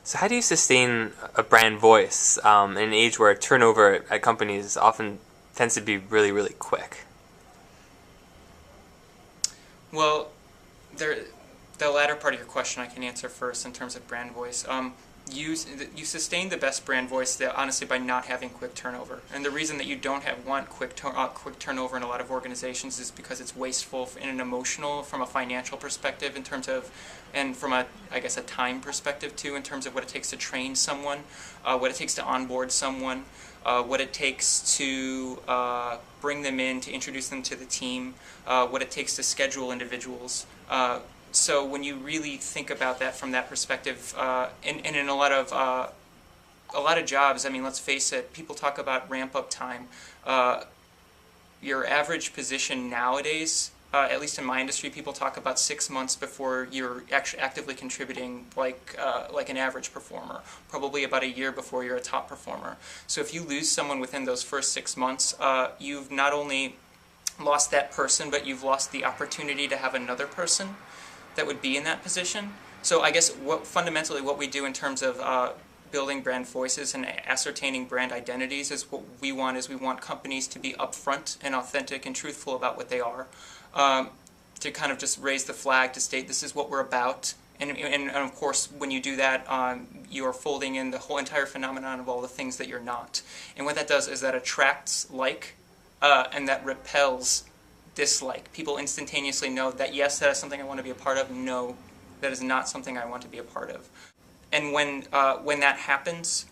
So how do you sustain a brand voice in an age where turnover at companies often tends to be really, really quick? Well, there, the latter part of your question I can answer first in terms of brand voice. You sustain the best brand voice honestly by not having quick turnover. And the reason that you don't want quick turnover in a lot of organizations is because it's wasteful in an emotional, from a financial perspective in terms of, and from a, I guess, a time perspective too, in terms of what it takes to train someone, what it takes to onboard someone, what it takes to bring them in, to introduce them to the team, what it takes to schedule individuals. So when you really think about that from that perspective, and in a lot of jobs, I mean, let's face it, people talk about ramp up time. Your average position nowadays, at least in my industry, people talk about 6 months before you're actually actively contributing, like an average performer. Probably about a year before you're a top performer. So if you lose someone within those first 6 months, you've not only lost that person, but you've lost the opportunity to have another person that would be in that position. So I guess fundamentally what we do in terms of building brand voices and ascertaining brand identities is what we want is we want companies to be upfront and authentic and truthful about what they are, to kind of just raise the flag to state this is what we're about. And of course, when you do that, you're folding in the whole entire phenomenon of all the things that you're not. And what that does is that attracts and that repels dislike. People instantaneously know that yes, that is something I want to be a part of. No, that is not something I want to be a part of. And when that happens,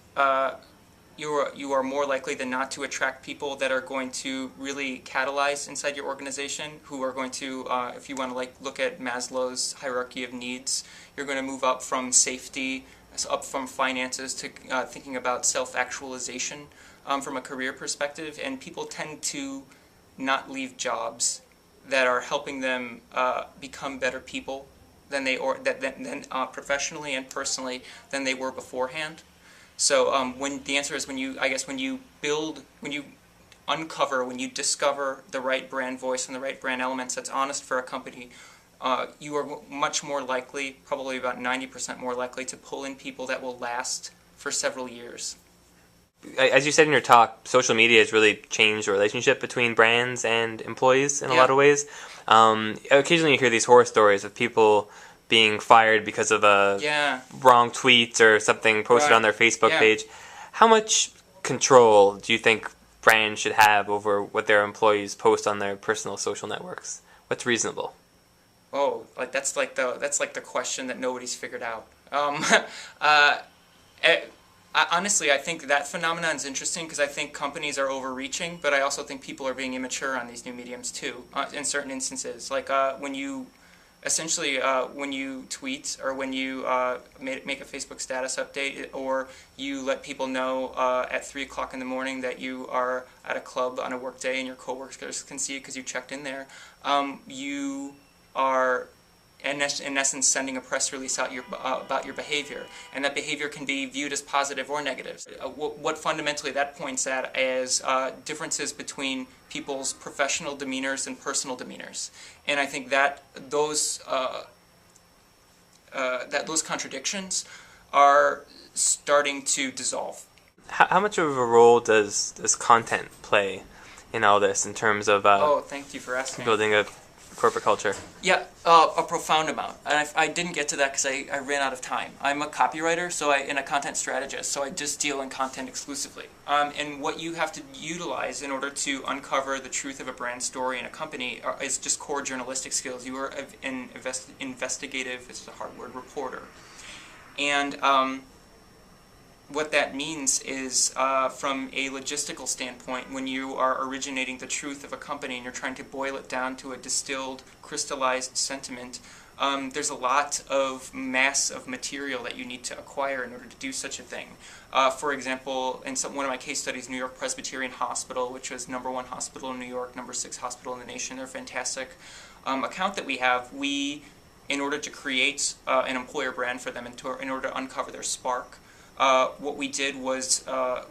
you are more likely than not to attract people that are going to really catalyze inside your organization, who are going to, if you want to look at Maslow's hierarchy of needs, you're going to move up from safety, up from finances to thinking about self-actualization from a career perspective. And people tend to not leave jobs that are helping them become better people than professionally and personally than they were beforehand. So when the answer is when you uncover, when you discover the right brand voice and the right brand elements that's honest for a company, you are much more likely, probably about 90% more likely, to pull in people that will last for several years. As you said in your talk, social media has really changed the relationship between brands and employees in a lot of ways. Occasionally you hear these horror stories of people being fired because of a wrong tweet or something posted on their Facebook page. How much control do you think brands should have over what their employees post on their personal social networks? What's reasonable? Oh, that's like the question that nobody's figured out. Honestly, I think that phenomenon is interesting because I think companies are overreaching, but I also think people are being immature on these new mediums too, in certain instances. Like when you tweet or when you make a Facebook status update, or you let people know at 3 o'clock in the morning that you are at a club on a work day and your coworkers can see it because you checked in there, you are in essence sending a press release out about your behavior, and that behavior can be viewed as positive or negative. What fundamentally that points at is differences between people's professional demeanors and personal demeanors, and I think that those contradictions are starting to dissolve. How much of a role does content play in all this in terms of thank you for asking. building a corporate culture? Yeah, a profound amount. And I didn't get to that because I ran out of time. I'm a copywriter and a content strategist, so I just deal in content exclusively. And what you have to utilize in order to uncover the truth of a brand story in a company is just core journalistic skills. You are an investigative, it's a hard word, reporter. And what that means is, from a logistical standpoint, when you are originating the truth of a company and you're trying to boil it down to a distilled, crystallized sentiment, there's a lot of mass of material that you need to acquire in order to do such a thing. For example, in one of my case studies, New York Presbyterian Hospital, which was #1 hospital in New York, #6 hospital in the nation, they're a fantastic account that we have. In order to create an employer brand for them, in order to uncover their spark, what we did was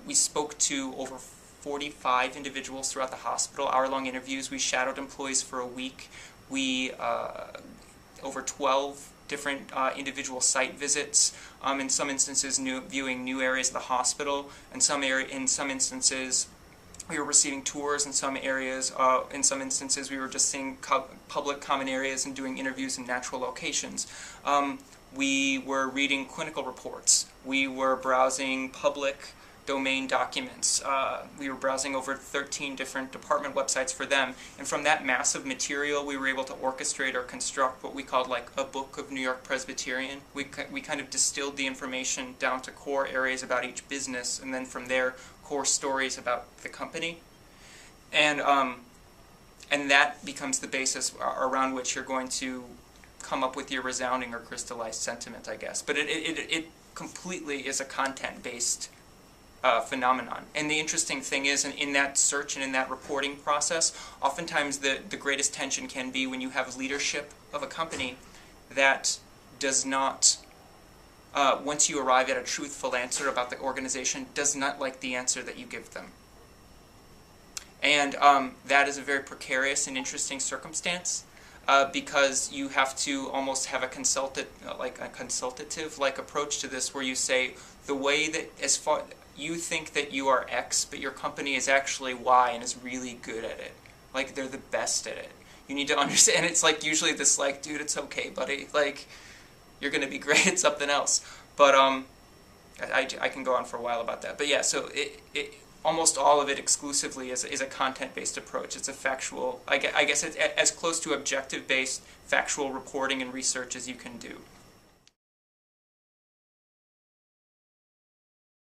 we spoke to over 45 individuals throughout the hospital, hour-long interviews. We shadowed employees for a week. We over 12 different individual site visits. In some instances, viewing new areas of the hospital. In some instances, we were receiving tours. In some areas, in some instances, we were just seeing public common areas and doing interviews in natural locations. We were reading clinical reports. We were browsing public domain documents. We were browsing over 13 different department websites for them. And from that massive material, we were able to orchestrate or construct what we called like a book of New York Presbyterian. We kind of distilled the information down to core areas about each business, and then from there, core stories about the company. And that becomes the basis around which you're going to come up with your resounding or crystallized sentiment, I guess. But it completely is a content-based phenomenon. And the interesting thing is, in that search and in that reporting process, oftentimes the greatest tension can be when you have leadership of a company that does not, once you arrive at a truthful answer about the organization, does not like the answer that you give them. And that is a very precarious and interesting circumstance, because you have to almost have a consultative-like approach to this, where you say the way that you think that you are X, but your company is actually Y and is really good at it. Like, they're the best at it. You need to understand. It's like usually this, like, dude, it's okay, buddy. Like, you're going to be great at something else. But I can go on for a while about that. But yeah, so almost all of it exclusively is a content-based approach. It's a factual, I guess it's as close to objective-based factual reporting and research as you can do.